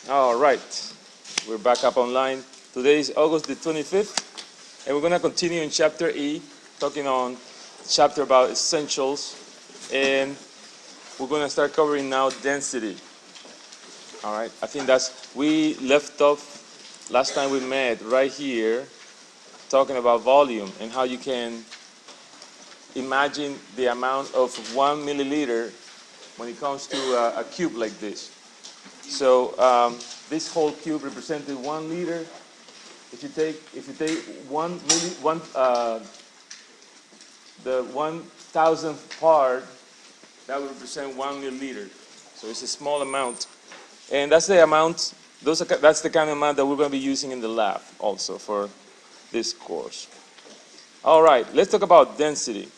All right, we're back up online. Today is August the 25th, and we're going to continue in chapter E, talking on chapter about essentials, and we're going to start covering now density. All right, I think we left off last time we met right here, talking about volume and how you can imagine the amount of 1 milliliter when it comes to a cube like this. So this whole cube represented 1 liter. If you take the 1,000th part, that would represent 1 milliliter. So it's a small amount, and that's the amount. That's the kind of amount that we're going to be using in the lab also for this course. All right, let's talk about density.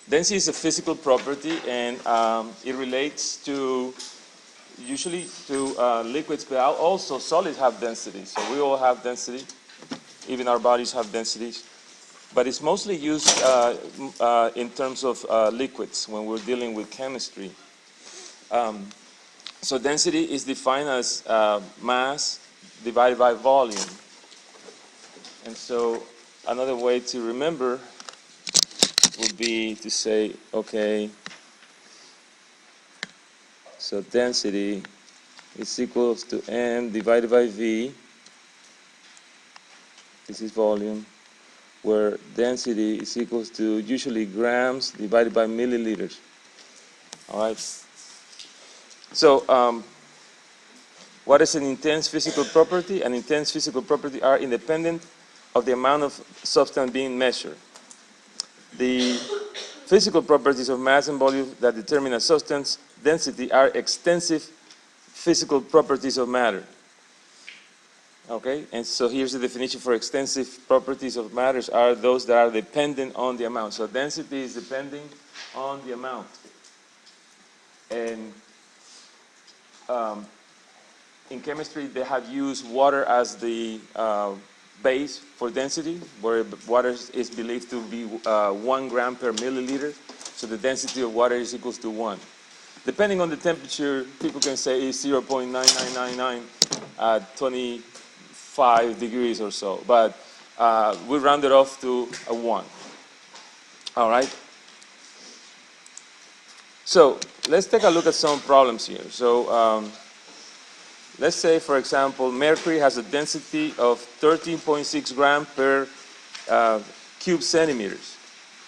Density is a physical property, and it relates usually to liquids, but also solids have density. So we all have density, even our bodies have densities. But it's mostly used in terms of liquids when we're dealing with chemistry. So density is defined as mass divided by volume. And so another way to remember would be to say, okay, so density is equals to M divided by V. This is volume, where density is equals to usually grams divided by milliliters. All right. So what is an intense physical property? An intense physical property are independent of the amount of substance being measured. The physical properties of mass and volume that determine a substance density are extensive physical properties of matter. Okay, and so here's the definition for extensive properties of matters are those that are dependent on the amount. So density is depending on the amount. And in chemistry, they have used water as the base for density, where water is believed to be 1 gram per milliliter. So the density of water is equals to 1. Depending on the temperature, people can say it's 0.9999 at 25 degrees or so. But we round it off to a 1. All right? So let's take a look at some problems here. So let's say, for example, mercury has a density of 13.6 grams per cube centimeters.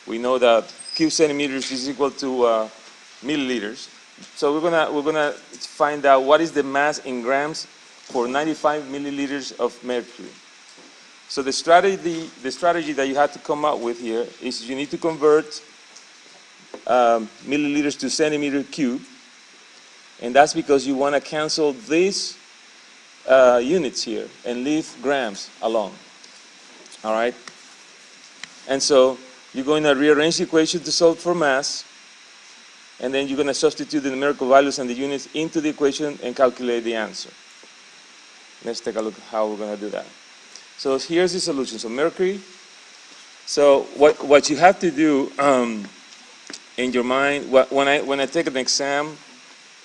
We know that cube centimeters is equal to milliliters. So we're gonna find out what is the mass in grams for 95 milliliters of mercury. So the strategy that you have to come up with here is you need to convert milliliters to centimeter cube, and that's because you want to cancel these units here and leave grams alone. All right? And so you're going to rearrange the equation to solve for mass, and then you're going to substitute the numerical values and the units into the equation and calculate the answer. Let's take a look at how we're going to do that. So here's the solution. So mercury. So what you have to do in your mind, when I take an exam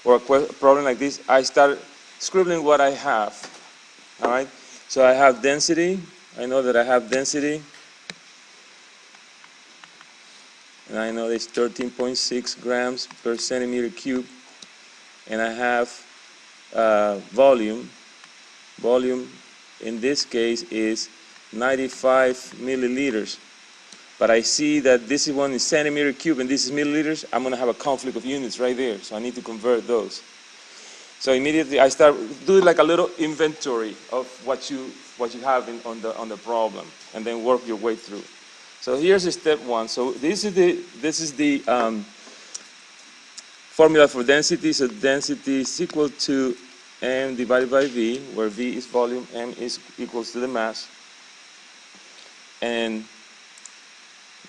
or a problem like this, I start scribbling what I have. All right. So I have density. I know that I have density. And I know it's 13.6 grams per centimeter cube. And I have volume. Volume in this case is 95 milliliters. But I see that this one is centimeter cube and this is milliliters. I'm going to have a conflict of units right there. So I need to convert those. So immediately I start doing like a little inventory of what you have on the problem, and then work your way through. So here's step 1. So this is the formula for density. So density is equal to M divided by V, where V is volume, M is equals to the mass. And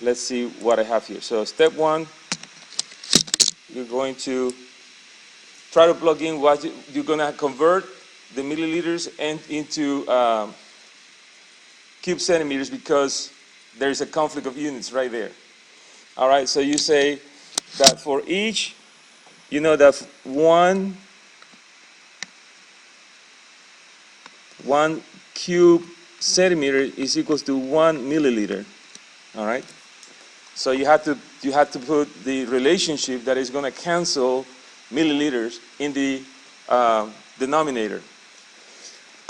let's see what I have here. So step 1, you're going to try to plug in what you're going to convert the milliliters into cube centimeters, because there's a conflict of units right there. All right, so you say that for each, you know that 1 1 cube centimeter is equals to 1 milliliter. All right. So you have to put the relationship that is going to cancel milliliters in the denominator.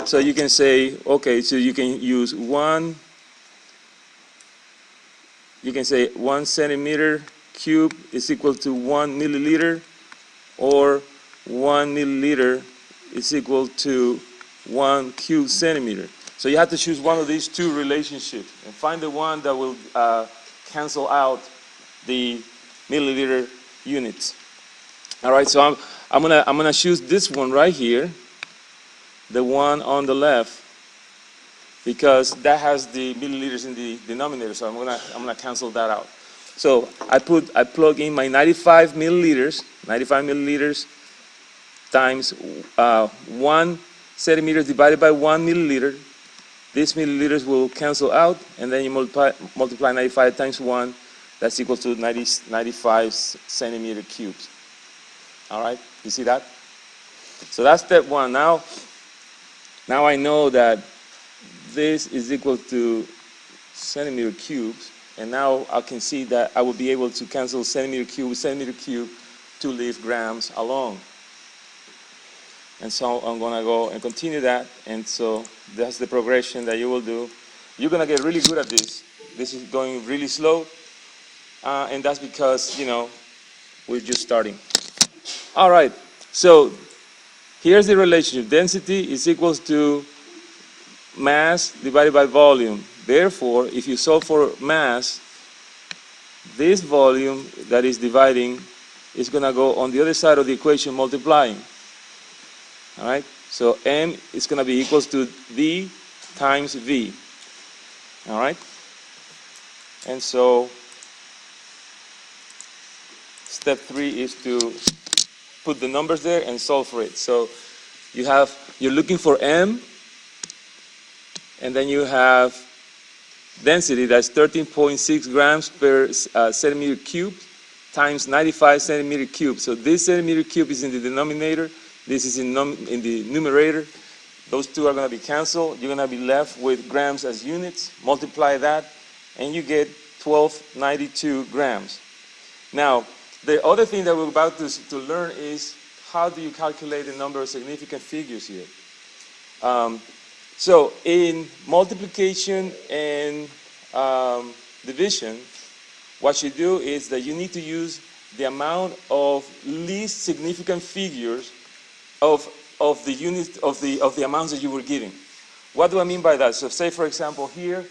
So you can say, okay, so you can use 1 centimeter cube is equal to 1 milliliter, or 1 milliliter is equal to 1 cube centimeter. So you have to choose one of these two relationships and find the one that will cancel out the milliliter units. All right, so I'm gonna choose this one right here, the one on the left, because that has the milliliters in the denominator. So I'm gonna cancel that out. So I plug in my 95 milliliters times 1 centimeter divided by 1 milliliter. These milliliters will cancel out, and then you multiply 95 times 1. That's equal to 95 centimeter cubes. All right, you see that? So that's step one. Now I know that this is equal to centimeter cubes, and now I can see that I will be able to cancel centimeter cube with centimeter cube to leave grams alone. And so I'm going to go and continue that, and so that's the progression that you will do. You're going to get really good at this. This is going really slow, and that's because, we're just starting. All right, so here's the relationship. Density is equals to mass divided by volume. Therefore, if you solve for mass, this volume that is dividing is going to go on the other side of the equation multiplying. All right, so M is going to be equals to D times V. All right, and so step 3 is to put the numbers there and solve for it. So you're looking for M, and then you have density, that's 13.6 grams per centimeter cubed times 95 centimeter cubed. So this centimeter cube is in the denominator. This is in the numerator. Those two are going to be canceled. You're going to be left with grams as units. Multiply that, and you get 1292 grams. Now, the other thing that we're about to learn is how do you calculate the number of significant figures here. So in multiplication and division, what you do is that you need to use the amount of least significant figures of the units of the amounts that you were given. What do I mean by that? So say, for example, here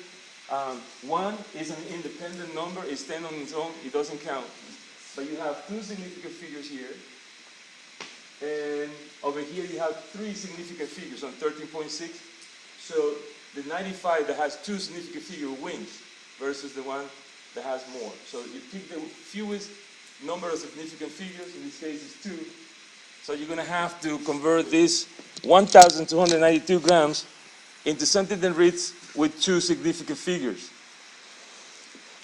1 is an independent number. It stands on its own. It doesn't count. But you have 2 significant figures here, and over here you have 3 significant figures on 13.6. So the 95 that has 2 significant figures wins versus the one that has more. So you pick the fewest number of significant figures. In this case, it's 2. So you're going to have to convert this 1,292 grams into something that reads with 2 significant figures.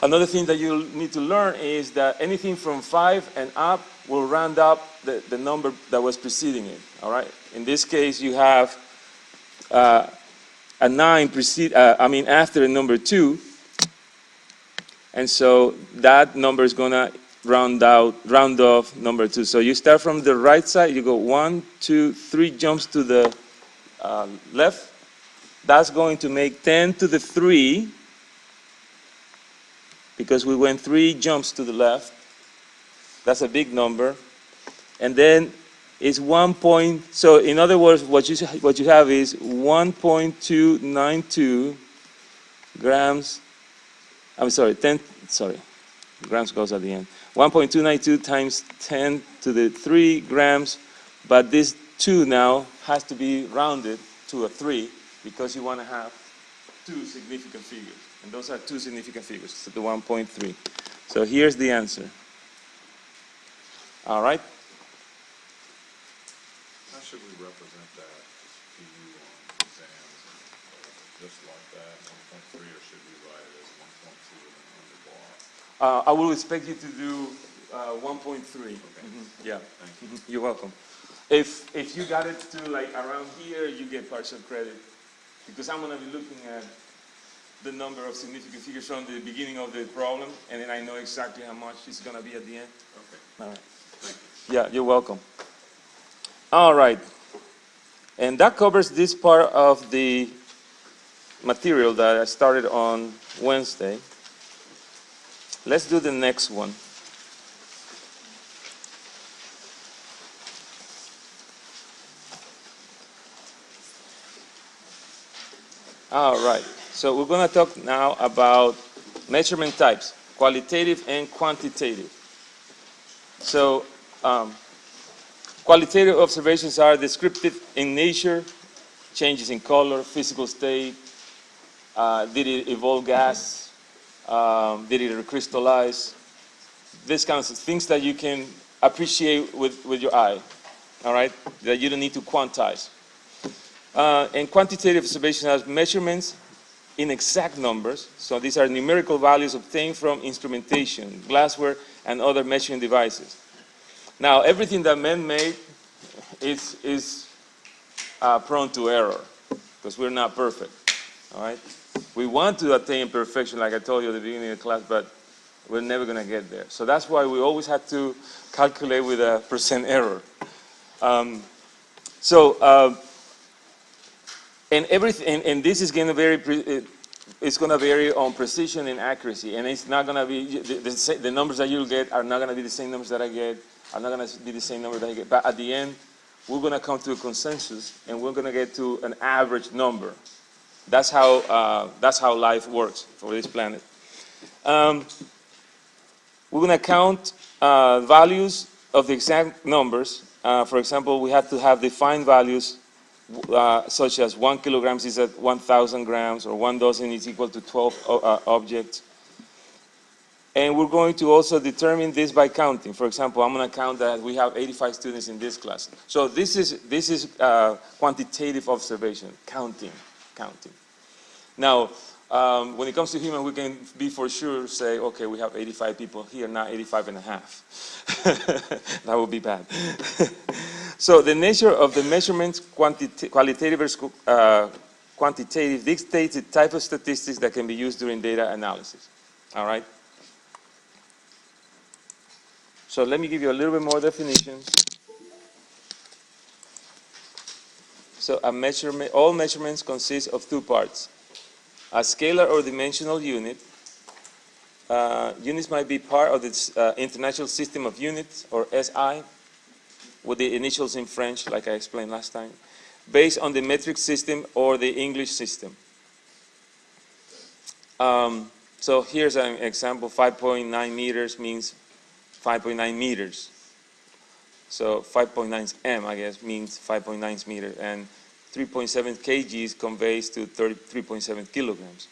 Another thing that you'll need to learn is that anything from 5 and up will round up the number that was preceding it. All right. In this case, you have a 9 after a number 2, and so that number is going to round off number 2. So you start from the right side. You go 1, 2, 3 jumps to the left. That's going to make 10 to the 3. Because we went 3 jumps to the left. That's a big number. And then it's 1 point. So in other words, what you have is 1.292 grams. Grams goes at the end. 1.292 times 10 to the 3 grams. But this 2 now has to be rounded to a 3 because you want to have 2 significant figures. And those are 2 significant figures, so the 1.3. So here's the answer. All right? How should we represent that to you on exams? Just like that, 1.3, or should we write it as 1.2 and then underbar? I will expect you to do 1.3. Okay. Yeah. Thank you. You're welcome. If you got it to like around here, you get partial credit. because I'm going to be looking at the number of significant figures from the beginning of the problem, and then I know exactly how much it's going to be at the end. Okay. All right. Thank you. Yeah, you're welcome. All right. And that covers this part of the material that I started on Wednesday. Let's do the next one. All right. So we're going to talk now about measurement types, qualitative and quantitative. So qualitative observations are descriptive in nature, changes in color, physical state, did it evolve gas, did it recrystallize, these kinds of things that you can appreciate with your eye, all right, that you don't need to quantize. And quantitative observation has measurements in exact numbers. So these are numerical values obtained from instrumentation, glassware, and other measuring devices. Now, everything that men made is prone to error because we're not perfect. All right? We want to attain perfection, like I told you at the beginning of the class, but we're never going to get there. So that's why we always have to calculate with a percent error. And everything, and this is going to vary. It's going to vary on precision and accuracy, and it's not going to be the numbers that you'll get are not going to be the same numbers that I get. Are not going to be the same number that I get. But at the end, we're going to come to a consensus, and we're going to get to an average number. That's how life works for this planet. We're going to count values of the exact numbers. For example, we have to have defined values. Such as 1 kilogram is at 1,000 grams, or 1 dozen is equal to 12 objects. And we're going to also determine this by counting. For example, I'm going to count that we have 85 students in this class. So this is quantitative observation, counting. Now, when it comes to human, we can be for sure say, okay, we have 85 people here, not 85 and a half. That would be bad. So the nature of the measurements, qualitative versus quantitative, dictates the type of statistics that can be used during data analysis. All right? So let me give you a little bit more definitions. So all measurements consist of two parts. A scalar or dimensional unit. Units might be part of the International System of Units, or SI, with the initials in French, like I explained last time, based on the metric system or the English system. So here's an example. 5.9 meters means 5.9 meters. So 5.9 m, I guess, means 5.9 meters. And 3.7 kgs conveys to 3.7 kilograms.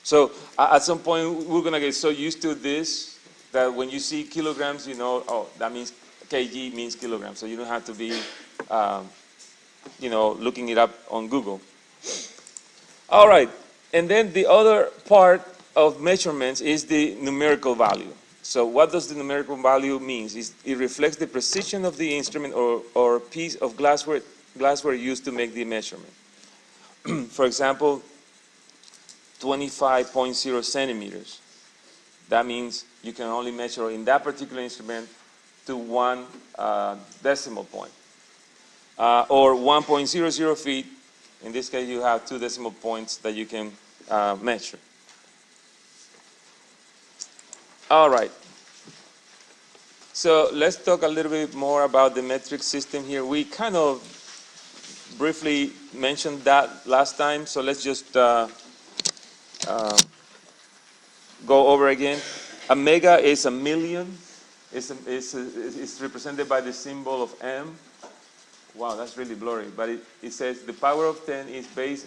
So at some point, we're going to get so used to this that when you see kilograms, you know, oh, that means kg means kilograms, so you don't have to be, looking it up on Google. All right, and then the other part of measurements is the numerical value. So what does the numerical value mean? It reflects the precision of the instrument or piece of glassware used to make the measurement. For example, 25.0 centimeters. That means you can only measure in that particular instrument to 1 decimal point. Or 1.00 feet. In this case, you have 2 decimal points that you can measure. All right. So let's talk a little bit more about the metric system here. We kind of briefly mentioned that last time, so let's just go over again. A mega is a million. It's represented by the symbol of M. Wow, that's really blurry. But it says the power of 10 is base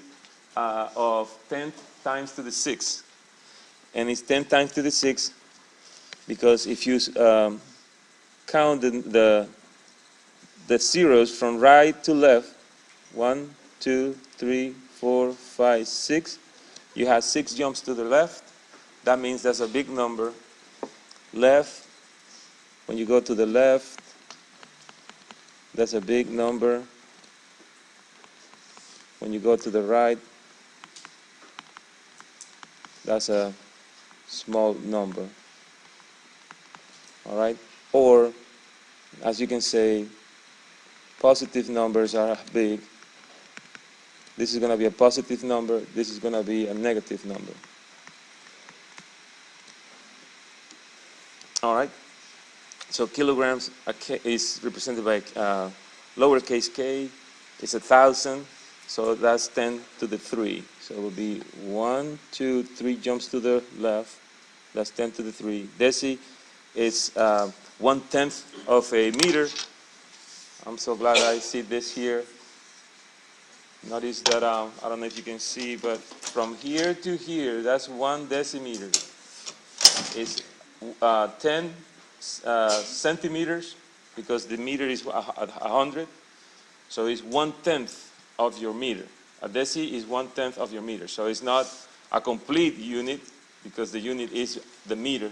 of 10 times to the 6. And it's 10 times to the 6 because if you count the zeros from right to left, 1, 2, 3, 4, 5, 6, you have 6 jumps to the left. That means that's a big number. Left, when you go to the left, that's a big number. When you go to the right, That's a small number. All right? Or, as you can say, positive numbers are big. This is going to be a positive number. This is going to be a negative number. All right? So kilograms is represented by lowercase k. It's 1,000. So that's 10 to the 3. So it will be 1, 2, 3 jumps to the left. That's 10 to the 3. Deci is 1/10 of a meter. I'm so glad I see this here. Notice that, I don't know if you can see, but from here to here, that's 1 decimeter. It's 10 centimeters, because the meter is 100. So it's 1/10 of your meter. A deci is 1/10 of your meter. So it's not a complete unit, because the unit is the meter.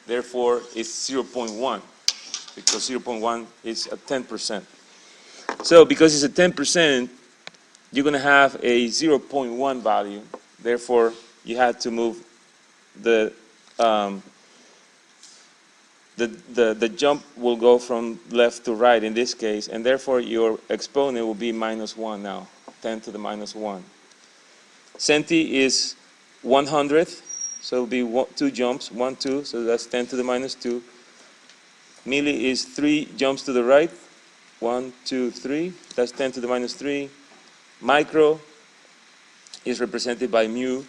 Therefore, it's 0.1, because 0.1 is a 10%. So because it's a 10%, you're going to have a 0.1 value. Therefore, you have to move the jump will go from left to right in this case, and therefore your exponent will be -1 now, 10 to the -1. Centi is 100th, so it'll be 2 jumps, 1, 2, so that's 10 to the -2. Milli is 3 jumps to the right, 1, 2, 3, that's 10 to the -3. Micro is represented by mu,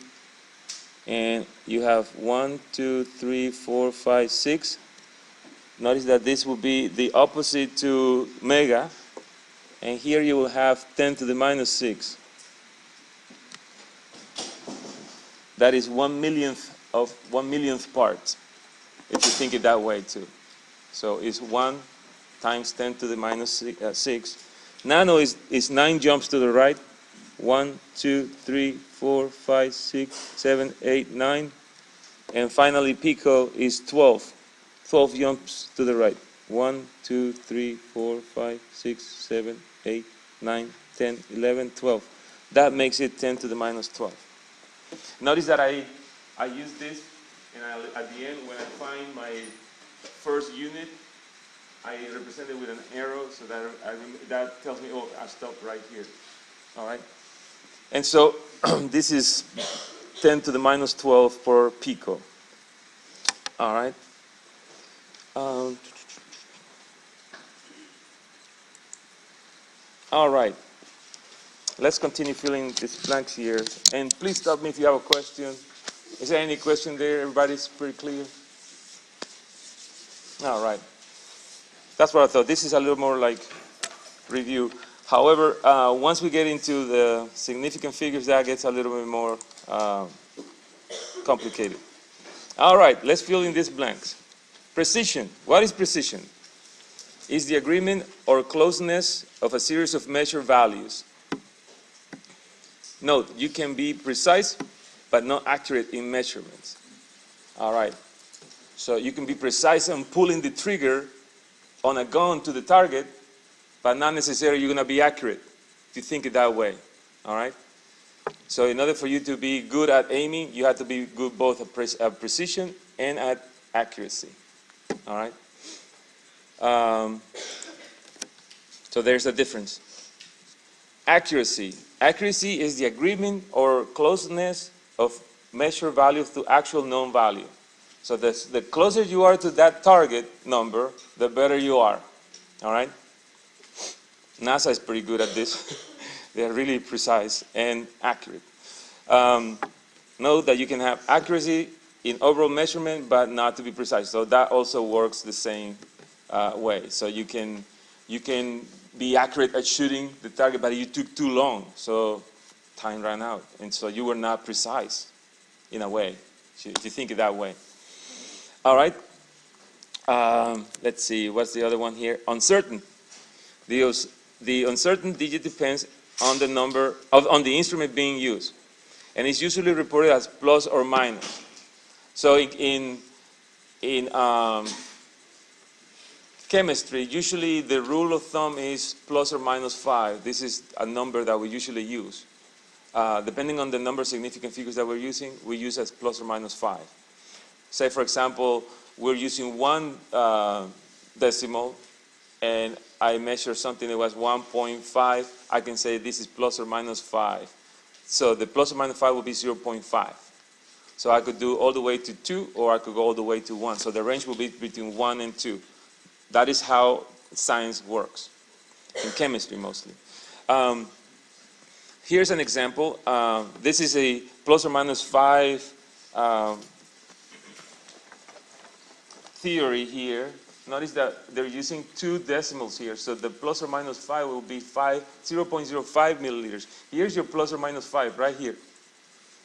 and you have 1, 2, 3, 4, 5, 6. Notice that this will be the opposite to mega, and here you will have 10 to the -6. That is 1/millionth of 1/millionth part, if you think it that way too. So it's 1 times 10 to the -6. Nano is 9 jumps to the right. 1, 2, 3, 4, 5, 6, 7, 8, 9. And finally, pico is 12. 12 jumps to the right. 1, 2, 3, 4, 5, 6, 7, 8, 9, 10, 11, 12. That makes it 10 to the -12. Notice that I use this, and at the end, when I find my first unit, I represent it with an arrow, so that tells me, oh, I stopped right here. All right? And so this is 10 to the -12 per pico. All right? All right. Let's continue filling these blanks here. And please stop me if you have a question. Is there any question there? Everybody's pretty clear? All right. That's what I thought. This is a little more like review. However, once we get into the significant figures, that gets a little bit more complicated. All right, let's fill in these blanks. Precision. What is precision? It's the agreement or closeness of a series of measured values. Note, you can be precise, but not accurate in measurements. All right. So you can be precise on pulling the trigger on a gun to the target, but not necessarily you're going to be accurate, if you think it that way. All right? So in order for you to be good at aiming, you have to be good both at precision and at accuracy. All right? So there's a difference. Accuracy. Accuracy is the agreement or closeness of measured values to actual known value. So the closer you are to that target number, the better you are. All right? NASA is pretty good at this. They're really precise and accurate. Note that you can have accuracy in overall measurement, but not to be precise. So that also works the same way. So you can be accurate at shooting the target, but you took too long, so time ran out, and so you were not precise in a way, if you think it that way. All right. Let's see. What's the other one here? Uncertain. The uncertain digit depends on the number on the instrument being used, and it's usually reported as plus or minus. So in chemistry, usually the rule of thumb is plus or minus 5. This is a number that we usually use. depending on the number of significant figures that we're using, we use as plus or minus 5. Say, for example, we're using one decimal, and I measure something that was 1.5, I can say this is plus or minus 5. So the plus or minus 5 will be 0.5. So I could do all the way to 2, or I could go all the way to 1. So the range will be between 1 and 2. That is how science works, in chemistry mostly. Here's an example. This is a plus or minus 5 theory here. Notice that they're using 2 decimals here, so the plus or minus 5 will be 0.05 milliliters. Here's your plus or minus 5 right here,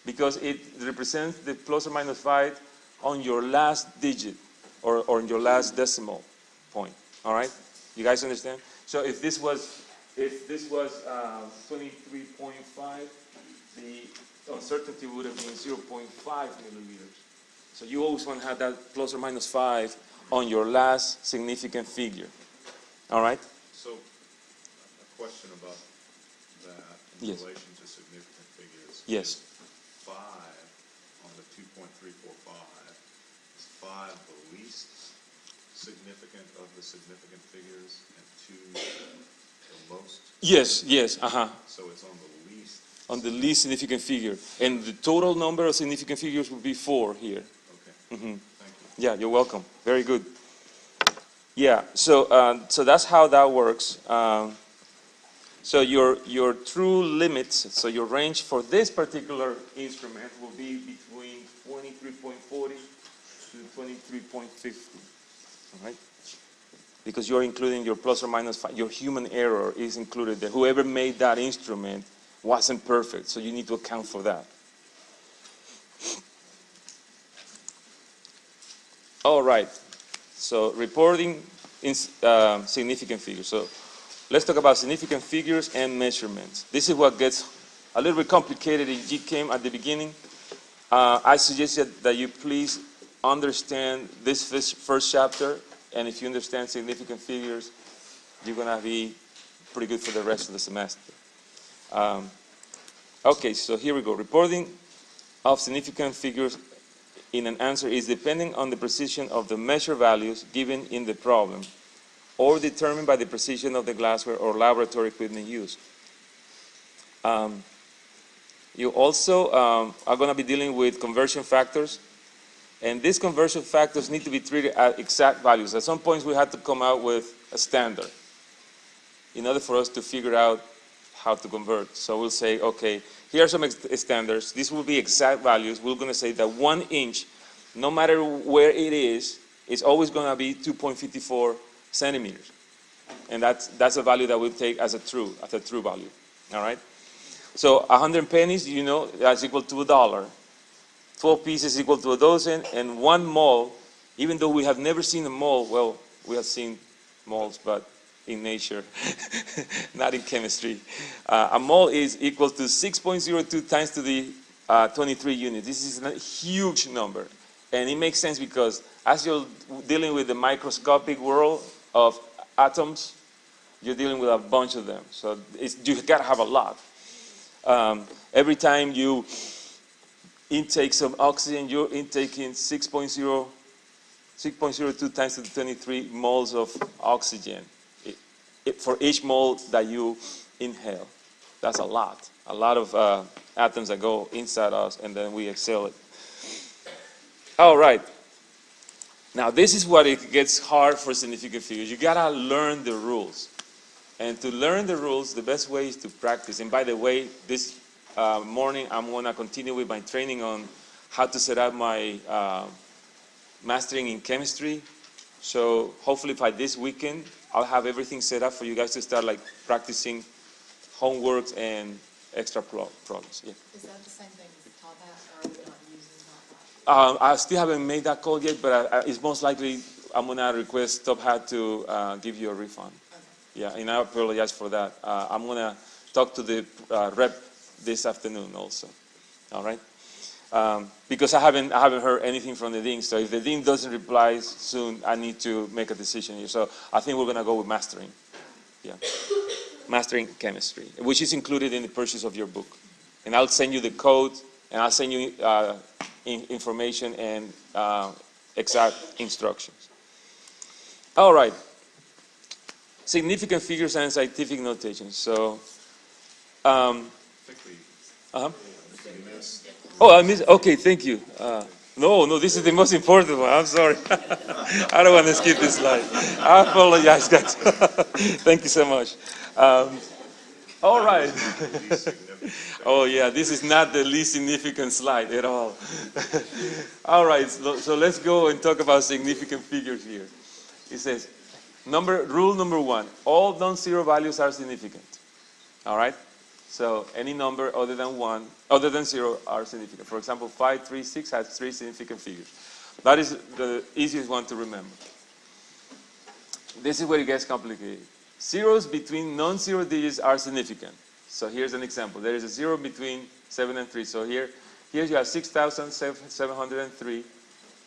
because it represents the plus or minus 5 on your last digit, or on your last decimal point. All right, you guys understand? So if this was 23.5, the uncertainty would have been 0.5 milliliters. So you always want to have that plus or minus 5 on your last significant figure. All right? So, a question about that in Yes. relation to significant figures. Yes. Is 5 on the 2.345, is 5 the least significant of the significant figures, and 2 the most? Yes, yes, uh-huh. So it's on the least. On the least significant figure. And the total number of significant figures would be 4 here. Okay. Mm-hmm. Thank you. Yeah, you're welcome. Very good. Yeah, so that's how that works. So your true limits, so your range for this particular instrument will be between 23.40 to 23.50. All right? Because you're including your plus or minus 5. Your human error is included there. Whoever made that instrument wasn't perfect, so you need to account for that. All right. So reporting in significant figures. So let's talk about significant figures and measurements. This is what gets a little bit complicated in Chem at the beginning. I suggest that you please understand this first chapter, and if you understand significant figures, you're going to be pretty good for the rest of the semester. Okay, so here we go. Reporting of significant figures in an answer is depending on the precision of the measure values given in the problem, or determined by the precision of the glassware or laboratory equipment used. You also are going to be dealing with conversion factors, and these conversion factors need to be treated at exact values. At some points we had to come out with a standard in order for us to figure out how to convert. So we'll say, okay, here are some standards. These will be exact values. We're going to say that 1 inch, no matter where it is always going to be 2.54 centimeters. And that's a value that we'll take as a true value. All right? So 100 pennies, you know, that's equal to $1. 12 pieces equal to a dozen, and 1 mole, even though we have never seen a mole, well, we have seen moles, but in nature, not in chemistry. A mole is equal to 6.02 times to the 23 units. This is a huge number. And it makes sense because as you're dealing with the microscopic world of atoms, you're dealing with a bunch of them. So you gotta have a lot. Every time you intake some oxygen, you're intaking 6.02 times to the 23 moles of oxygen for each mole that you inhale. That's a lot of atoms that go inside us, and then we exhale it. All right. Now this is what it gets hard for significant figures. You gotta learn the rules. And to learn the rules, the best way is to practice. And by the way, this morning I'm gonna continue with my training on how to set up my mastering in chemistry. So hopefully by this weekend, I'll have everything set up for you guys to start like practicing homework and extra problems. Yeah. Is that the same thing as Top Hat, or are we not using Top Hat? I still haven't made that call yet, but it's most likely I'm gonna request Top Hat to give you a refund. Okay. Yeah, and I apologize for that. I'm gonna talk to the rep this afternoon also. All right. Because I haven't heard anything from the dean. So if the dean doesn't reply soon, I need to make a decision here. So I think we're going to go with mastering. Yeah, mastering chemistry, which is included in the purchase of your book. And I'll send you the code, and I'll send you information and exact instructions. All right. Significant figures and scientific notation. So, I think we missed. oh, I missed. Okay, thank you. No, this is the most important one. I'm sorry. I don't want to skip this slide. I apologize, guys. Thank you so much. All right. Least significant. Oh, yeah, this is not the least significant slide at all. All right, so let's go and talk about significant figures here. It says, rule number 1, all non-zero values are significant. All right? So any number other than 0 are significant. For example, 5, 3, 6 has 3 significant figures. That is the easiest one to remember. This is where it gets complicated. Zeros between non-zero digits are significant. So here's an example. There is a 0 between 7 and 3. So here you have 6,703.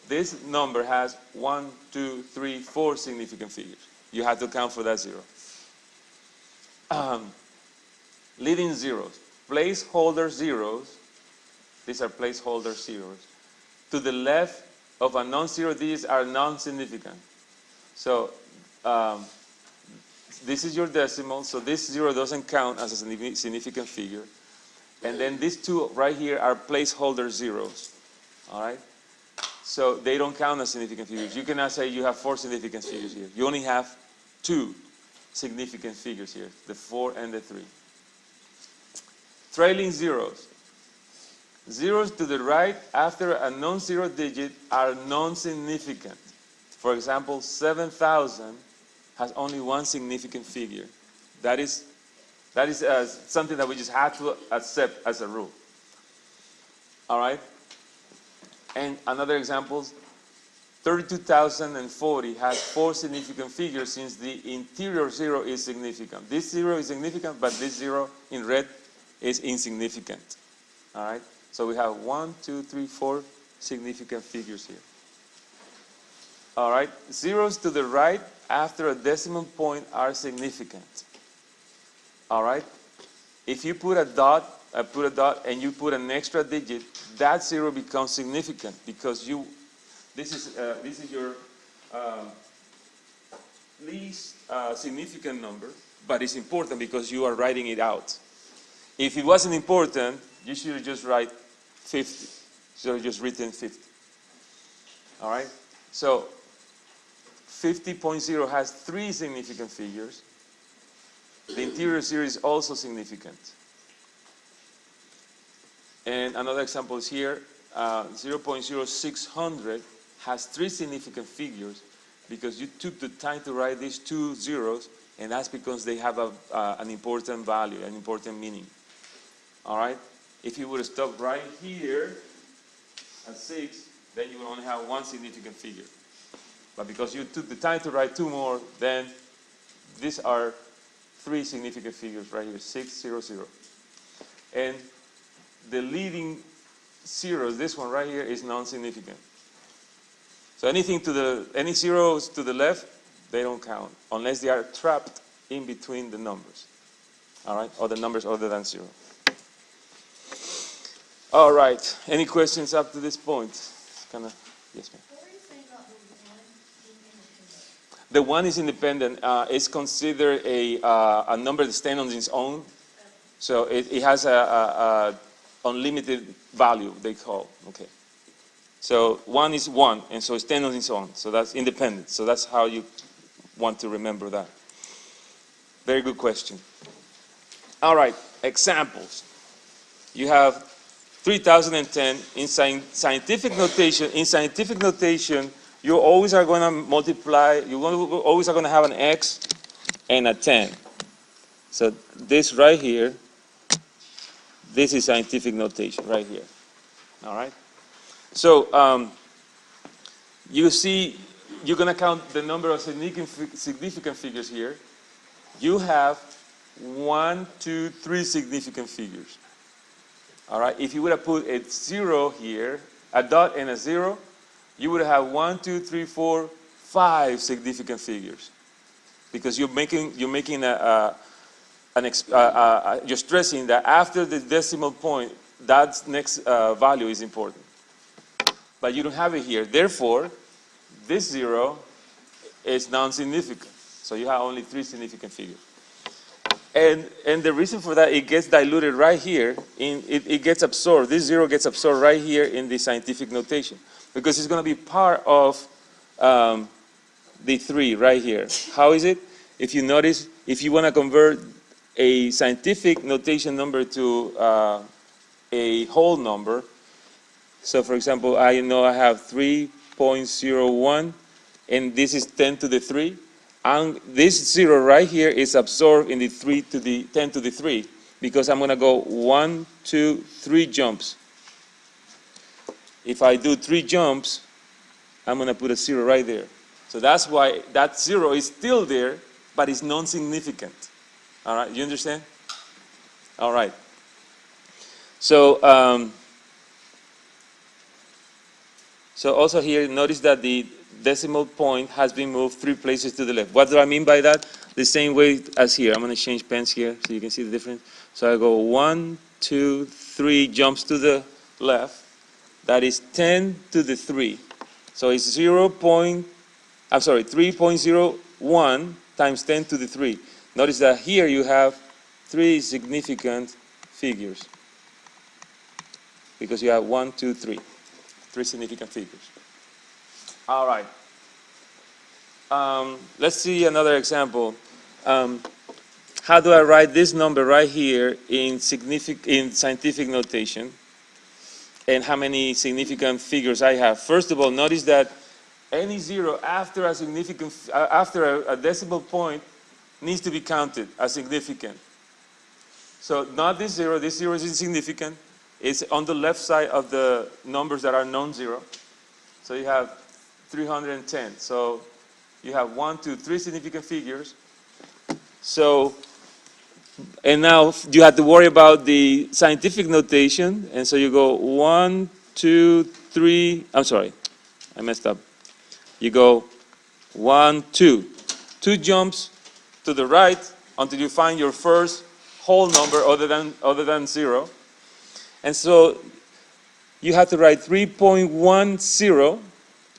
This number has 1, 2, 3, 4 significant figures. You have to account for that 0. Leading zeros. Placeholder zeros. These are placeholder zeros. To the left of a non-zero digit are non-significant. So this is your decimal, so this 0 doesn't count as a significant figure. And then these 2 right here are placeholder zeros. All right? So they don't count as significant figures. You cannot say you have 4 significant figures here. You only have 2 significant figures here, the 4 and the 3. Trailing zeros. Zeros to the right after a non-zero digit are non-significant. For example, 7,000 has only 1 significant figure. That is something that we just have to accept as a rule. All right? And another example, 32,040 has 4 significant figures since the interior 0 is significant. This 0 is significant, but this 0 in red is insignificant. All right? So we have 1, 2, 3, 4 significant figures here. All right? Zeros to the right after a decimal point are significant. All right? If you put a dot and you put an extra digit, that 0 becomes significant because this is your least significant number, but it's important because you are writing it out. If it wasn't important, you should just write 50. So you just written 50. All right? So 50.0 has 3 significant figures. The interior 0 is also significant. And another example is here. 0.0600 has 3 significant figures because you took the time to write these 2 zeros, and that's because they have an important value, an important meaning. All right? If you would have stopped right here at 6, then you would only have 1 significant figure. But because you took the time to write 2 more, then these are 3 significant figures right here, 600. And the leading zeros, this one right here, is non-significant. So any zeros to the left, they don't count unless they are trapped in between the numbers. All right, or the numbers other than 0. All right. Any questions up to this point? Yes, ma'am. What were you saying about the 1 being independent? The 1 is independent. It's considered a number that stands on its own. So it has a unlimited value, they call. Okay. So 1 is 1, and so it stands on its own. So that's independent. So that's how you want to remember that. Very good question. All right. Examples. You have 3010 in scientific notation. In scientific notation, you always are going to multiply. You always are going to have an x and a 10. So this right here, this is scientific notation right here. All right. So you see, you're going to count the number of significant figures here. You have 1, 2, 3 significant figures. All right. If you would have put a 0 here, a dot and a 0, you would have 1, 2, 3, 4, 5 significant figures, because you're making you're stressing that after the decimal point, that next value is important. But you don't have it here. Therefore, this 0 is non-significant. So you have only 3 significant figures. And the reason for that, it gets diluted right here. It gets absorbed. This 0 gets absorbed right here in the scientific notation. Because it's going to be part of the 3 right here. How is it? If you notice, if you want to convert a scientific notation number to a whole number, so for example, I know I have 3.01, and this is 10 to the 3. And this 0 right here is absorbed in the 10 to the 3, because I'm going to go 1, 2, 3 jumps. If I do 3 jumps, I'm going to put a 0 right there. So that's why that 0 is still there, but it's non-significant. All right, you understand? All right. So, so also here, notice that the decimal point has been moved 3 places to the left. What do I mean by that? The same way as here. I'm going to change pens here so you can see the difference. So I go 1, 2, 3 jumps to the left. That is 10 to the 3. So it's 3.01 times 10 to the 3. Notice that here you have 3 significant figures. Because you have 1, 2, 3. 3 significant figures. All right. Let's see another example. How do I write this number right here in scientific notation? And how many significant figures I have? First of all, notice that any 0 after a decimal point needs to be counted as significant. So not this 0. This 0 is insignificant. It's on the left side of the numbers that are non-zero. So you have 310. So you have 1, 2, 3 significant figures. So, and now you have to worry about the scientific notation. And so you go 1, 2, 3. I'm sorry, I messed up. You go 1, 2. 2 jumps to the right until you find your first whole number other than 0. And so you have to write 3.10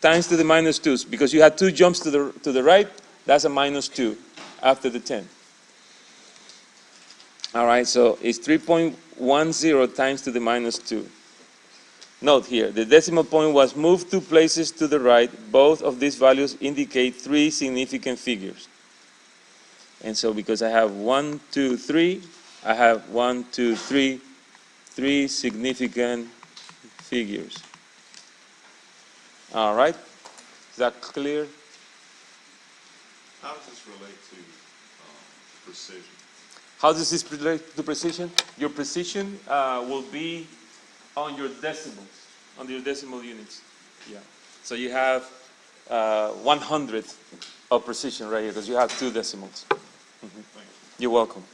times to the minus 2, because you had 2 jumps to the right. That's a minus 2 after the 10. All right, so it's 3.10 times to the minus 2. Note here, the decimal point was moved 2 places to the right. Both of these values indicate 3 significant figures. And so because I have 1, 2, 3, I have 1, 2, 3, 3 significant figures. All right, is that clear? How does this relate to precision? How does this relate to precision? Your precision will be on your decimals, on your decimal units. Yeah. So you have 1/100th of precision right here because you have 2 decimals. Mm-hmm. Thank you. You're welcome.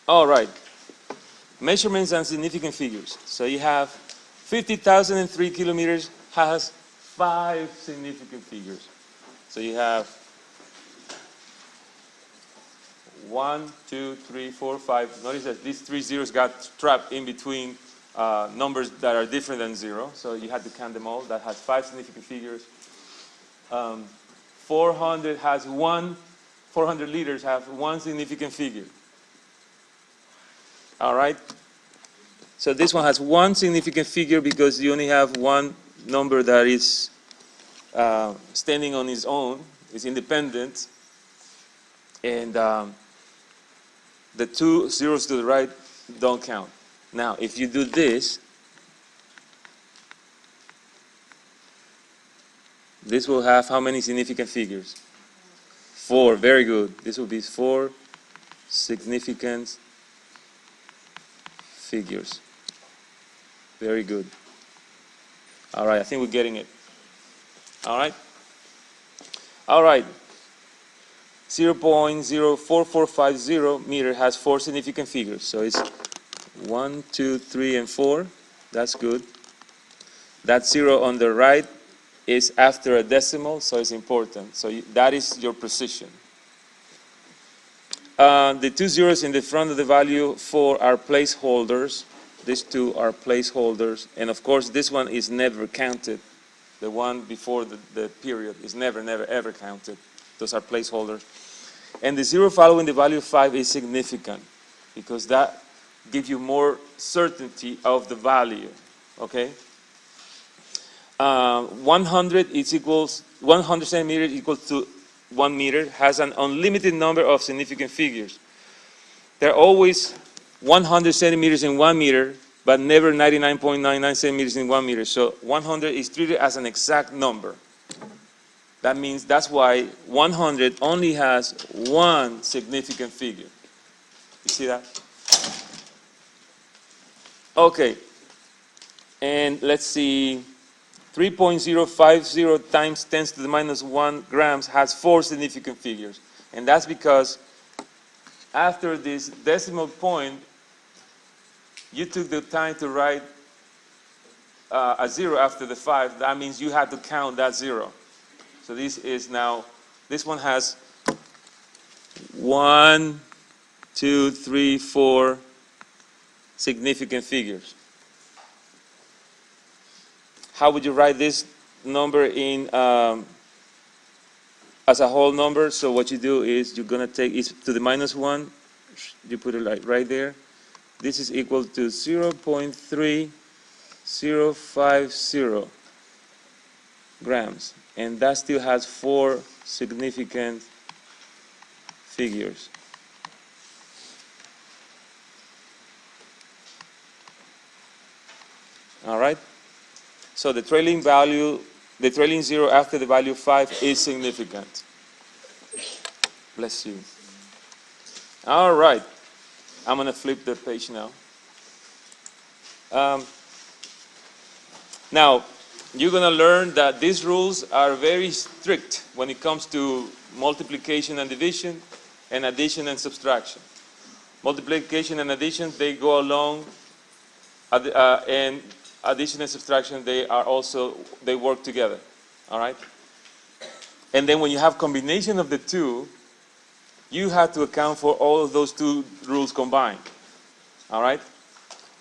All right. Measurements and significant figures. So you have 50,003 kilometers has 5 significant figures. So you have 1, 2, 3, 4, 5. Notice that these 3 zeros got trapped in between numbers that are different than 0. So you had to count them all. That has 5 significant figures. 400 has 400 liters have 1 significant figure. All right. So this one has 1 significant figure because you only have 1 number that is standing on its own, is independent, and the 2 zeros to the right don't count. Now, if you do this, this will have how many significant figures? 4. Very good. This will be 4 significant figures. Very good. All right, I think we're getting it. All right. All right. 0.04450 meter has 4 significant figures. So it's 1, 2, 3, and 4. That's good. That 0 on the right is after a decimal, so it's important. So that is your precision. The 2 zeros in the front of the value 4 are placeholders. These two are placeholders. And of course, this one is never counted. The one before the period is never, ever counted. Those are placeholders. And the 0 following the value 5 is significant because that gives you more certainty of the value. Okay? 100 centimeters equals to 1 meter, has an unlimited number of significant figures. There are always 100 centimeters in 1 meter, but never 99.99 centimeters in 1 meter. So 100 is treated as an exact number. That means that's why 100 only has one significant figure. You see that? Okay. And let's see. 3.050 times 10 to the minus 1 grams has 4 significant figures. And that's because after this decimal point, you took the time to write a 0 after the 5. That means you had to count that 0. So this is now, this one has 1, 2, 3, 4 significant figures. How would you write this number in as a whole number? So what you do is you're going to take it to the minus 1. You put it like right there. This is equal to 0.3050 grams. And that still has 4 significant figures. All right? So the trailing 0 after the value 5 is significant. Bless you. All right. I'm going to flip the page now. Now, you're going to learn that these rules are very strict when it comes to multiplication and division, and addition and subtraction. Multiplication and addition, they go along, and addition and subtraction, they work together. All right? And then when you have combination of the two, you have to account for all of those two rules combined. All right?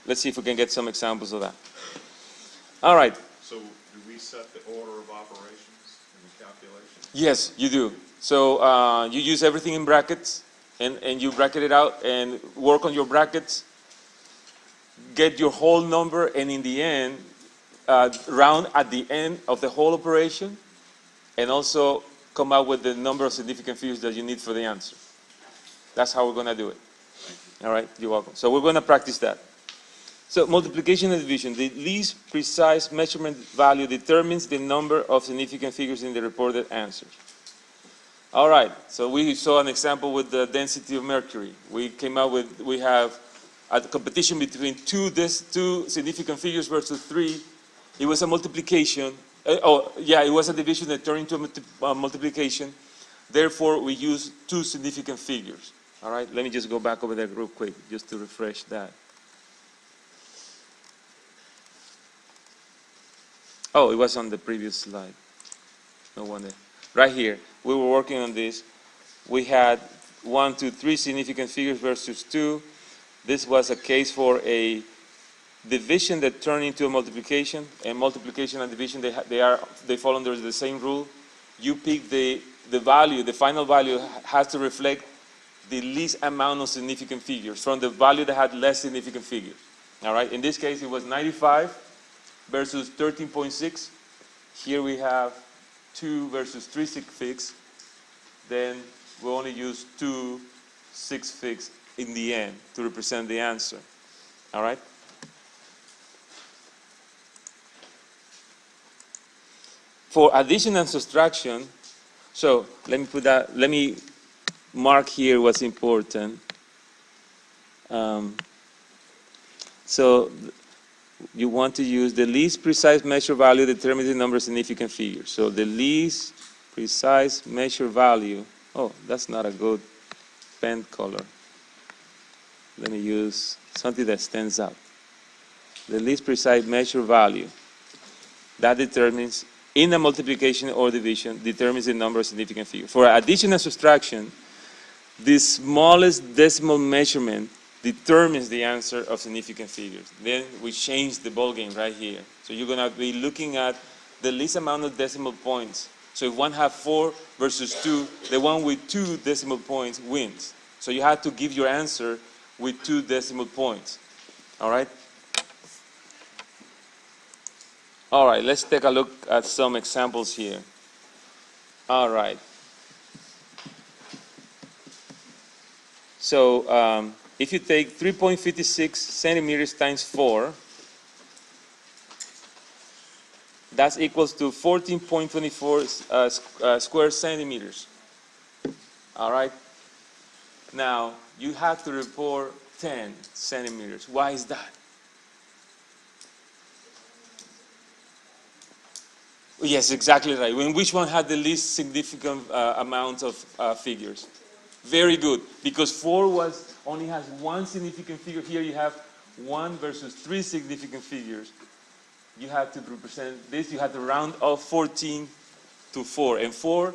Let's see if we can get some examples of that. All right. So do we set the order of operations in the calculation? Yes, you do. So you use everything in brackets, and you bracket it out and work on your brackets, get your whole number, and in the end, round at the end of the whole operation, and also come out with the number of significant figures that you need for the answer. That's how we're going to do it. All right, you're welcome. So we're going to practice that. So multiplication and division. The least precise measurement value determines the number of significant figures in the reported answers. All right, so we saw an example with the density of mercury. We came out with, we have a competition between two significant figures versus 3. It was a multiplication. It was a division that turned into a multiplication. Therefore, we use 2 significant figures. All right, let me just go back over there real quick just to refresh that. Oh, it was on the previous slide. No wonder. Right here, we were working on this. We had 1, 2, 3 significant figures versus 2. This was a case for a division that turned into a multiplication. And multiplication and division, they fall under the same rule. You pick the value, the final value has to reflect the least amount of significant figures from the value that had less significant figures. All right, in this case, it was 95 versus 13.6. Here we have 2 versus 3 sig figs. Then we only use 2 6 figs in the end to represent the answer. All right? For addition and subtraction, so let me mark here what's important. So you want to use the least precise measure value determines the number of significant figures. So the least precise measure value, oh, that's not a good pen color. Let me use something that stands out. The least precise measure value, that determines in a multiplication or division determines the number of significant figures. For addition and subtraction, the smallest decimal measurement determines the answer of significant figures. Then we change the ball game right here. So you're going to be looking at the least amount of decimal points. So if one has 4 versus 2, the one with 2 decimal points wins. So you have to give your answer with 2 decimal points. All right? All right, let's take a look at some examples here. All right. So if you take 3.56 centimeters times 4, that's equals to 14.24 square centimeters. All right. Now, you have to report 10 centimeters. Why is that? Yes, exactly right. Which one had the least significant amount of figures? Very good, because 4 only has 1 significant figure. Here you have 1 versus 3 significant figures. You have to represent this. You have to round off 14 to 4, and 4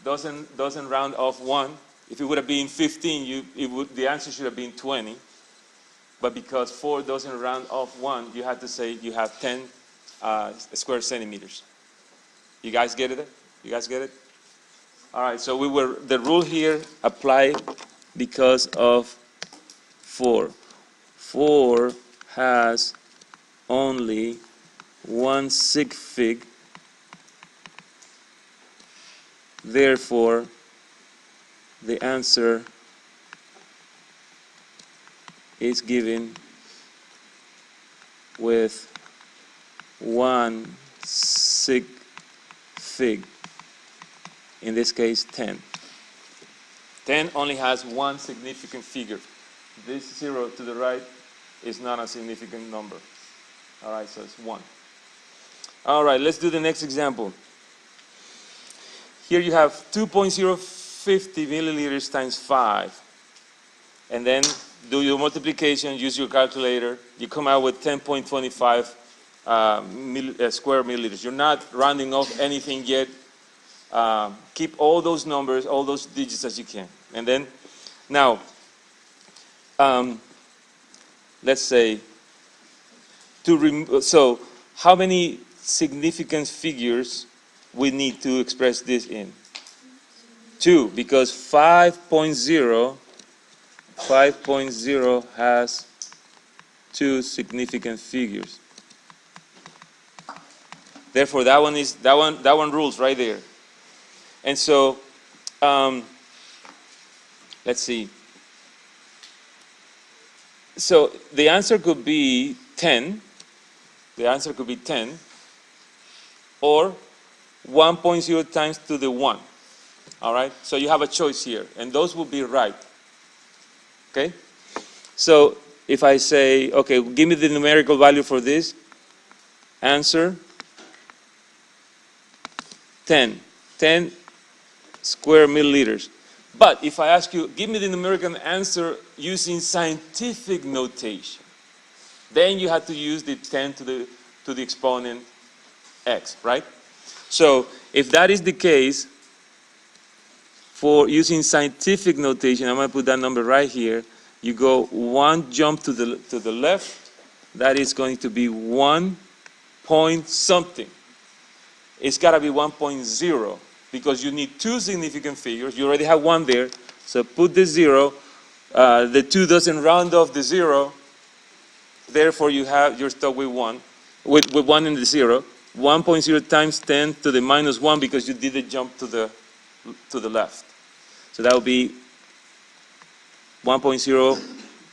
doesn't round off 1. If it would have been 15, the answer should have been 20. But because 4 doesn't round off 1, you have to say you have 10 square centimeters. You guys get it? You guys get it? All right, so the rule here apply because of 4. 4 has only 1 sig fig, therefore the answer is given with 1 sig fig, in this case 10. 10 only has 1 significant figure. This 0 to the right is not a significant number. All right, so it's 1. All right, let's do the next example. Here you have 2.050 milliliters times 5. And then do your multiplication, use your calculator. You come out with 10.25 square milliliters. You're not rounding off anything yet. Keep all those numbers, all those digits as you can. And then, now, let's say, so how many significant figures we need to express this in? 2, because 5.0 has 2 significant figures. Therefore, that one rules right there. And so, let's see. So the answer could be 10. The answer could be 10, or 1.0 times to the 1. All right? So you have a choice here, and those will be right. Okay? So if I say, okay, give me the numerical value for this, answer 10 square milliliters. But if I ask you, give me the numerical answer using scientific notation, then you have to use the 10 to the exponent x, right? So if that is the case, for using scientific notation, I'm going to put that number right here. You go 1 jump to the left. That is going to be 1 point something. It's got to be 1.0 because you need 2 significant figures. You already have 1 there, so put the 0. The 2 doesn't round off the 0. Therefore, you're stuck with 1, with 1 in the 0. 1.0 times 10 to the minus 1 because you did the jump to the left. So that would be 1.0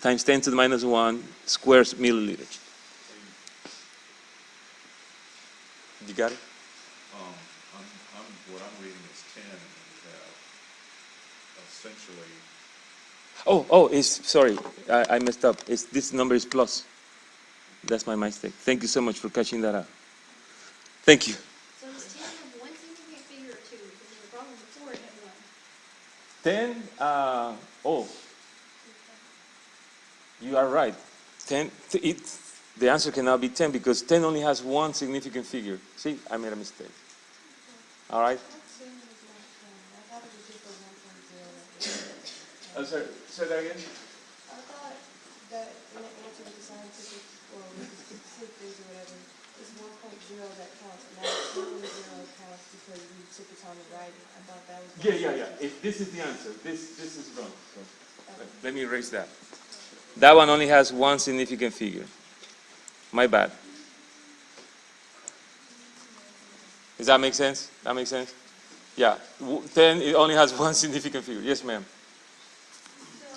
times 10 to the minus 1 square milliliters. You got it? What I'm reading is 10, and we have essentially. Sorry, I messed up. This number is plus. That's my mistake. Thank you so much for catching that up. Thank you. So does 10 have 1 significant figure or 2? Because there's a problem before it had 1. 10, you are right. 10, The answer cannot be 10 because 10 only has one significant figure. See, I made a mistake. All right? Oh, sorry, say that again? I thought that in the answer to the scientific, or with the statistics or whatever, is 1.0 that counts, and that 0 counts because you took the time to write it. I thought that was. Yeah. If this is the answer, this is wrong. So let me erase that. That one only has one significant figure. My bad. Does that make sense? That makes sense? Yeah. 10, it only has one significant figure. Yes, ma'am. So,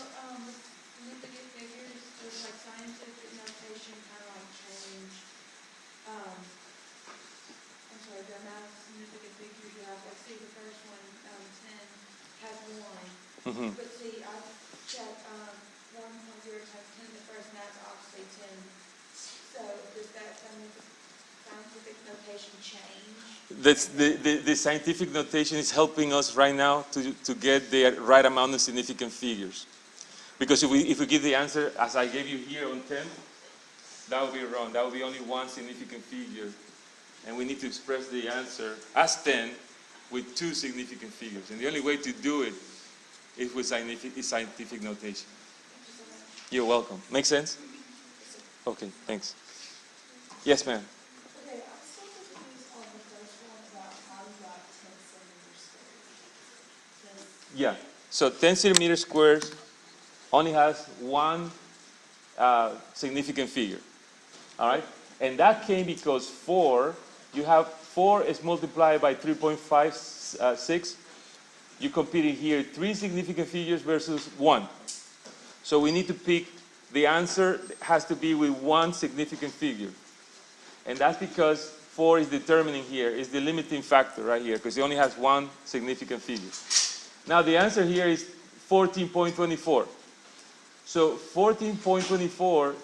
significant figures, there's like scientific notation, kind of like change, I'm sorry, the amount of significant figures you have, like, see, the first one, 10, has one. Mm-hmm. But see, I checked, 1.0 times 10, the first, and that's obviously 10. So, does that scientific notation change? That's the scientific notation is helping us right now to get the right amount of significant figures. Because if we give the answer as I gave you here on 10, that would be wrong. That would be only one significant figure. And we need to express the answer as 10 with two significant figures. And the only way to do it is with scientific notation. You're welcome. Make sense? Okay, thanks. Yes, ma'am. Okay, I'm so confused on the first one about how you got 10 centimeters squared. Yeah. So 10 centimeters squared only has one significant figure. All right? And that came because 4 is multiplied by 3.56. You computed here 3 significant figures versus 1. So we need to pick the answer has to be with one significant figure. And that's because 4 is determining here, is the limiting factor right here, because it only has one significant figure. Now the answer here is 14.24. So 14.24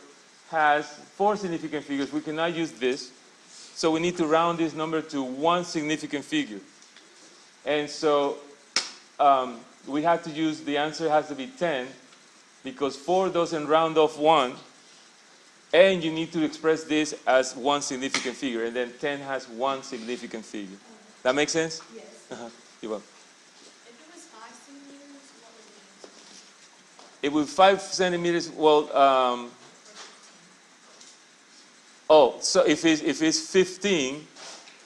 has 4 significant figures. We cannot use this. So we need to round this number to one significant figure. And so we have to use, the answer has to be 10, because 4 doesn't round off 1. And you need to express this as one significant figure. And then 10 has one significant figure. That make sense? Yes. You're welcome. If it was 5 centimeters, what would the answer be? It would 5 centimeters, well, so if it's 15,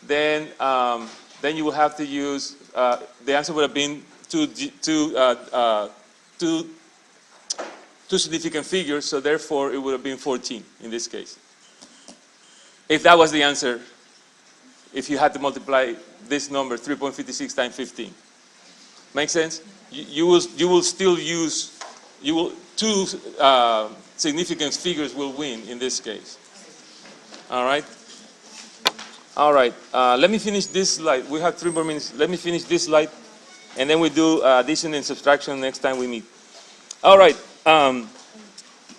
then you will have to use, the answer would have been two significant figures, so therefore it would have been 14 in this case. If that was the answer, if you had to multiply this number, 3.56 times 15. Make sense? You will still use, two significant figures will win in this case. All right? All right. Let me finish this slide. We have 3 more minutes. Let me finish this slide, and then we do addition and subtraction next time we meet. All right.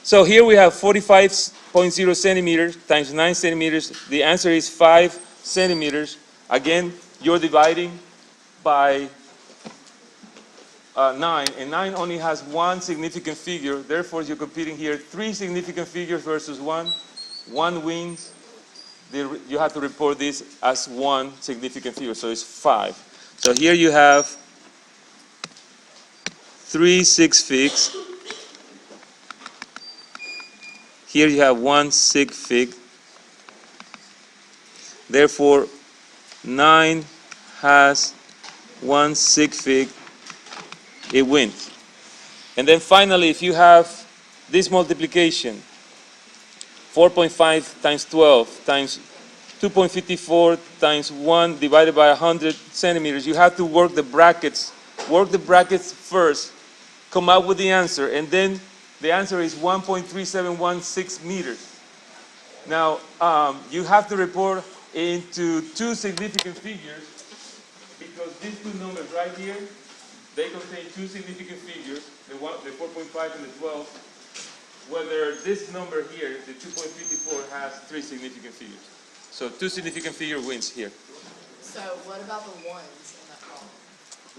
So here we have 45.0 centimeters times 9 centimeters. The answer is 5 centimeters. Again, you're dividing by 9, and 9 only has one significant figure. Therefore, you're computing here 3 significant figures versus 1. 1 wins. You have to report this as one significant figure, so it's 5. So here you have 3 6 figs. Here you have 1 sig fig. Therefore, 9 has 1 sig fig. It wins. And then finally, if you have this multiplication, 4.5 times 12 times 2.54 times 1 divided by 100 centimeters, you have to work the brackets. Work the brackets first, come up with the answer, and then the answer is 1.3716 meters. Now, you have to report into 2 significant figures, because these 2 numbers right here, they contain 2 significant figures, the 4.5 and the 12, whether this number here, the 2.54, has 3 significant figures. So 2 significant figure wins here. So what about the ones in that column?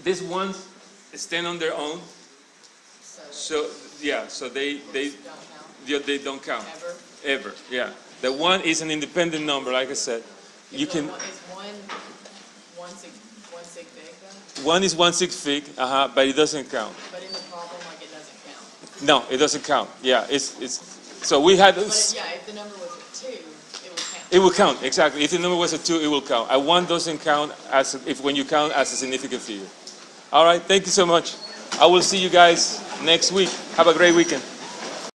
These ones stand on their own. So yeah, so they don't count? they don't count. Ever? Ever, yeah. The 1 is an independent number, like I said. You So can, Is one sig big then? 1 is 1/6 fig, but it doesn't count. But in the problem, like, it doesn't count. No, it doesn't count. Yeah, so we had, But yeah, if the number was a 2, it would count. it will count, exactly. If the number was a 2, it will count. A 1 doesn't count as, when you count as a significant figure. All right, thank you so much. I will see you guys next week. Have a great weekend.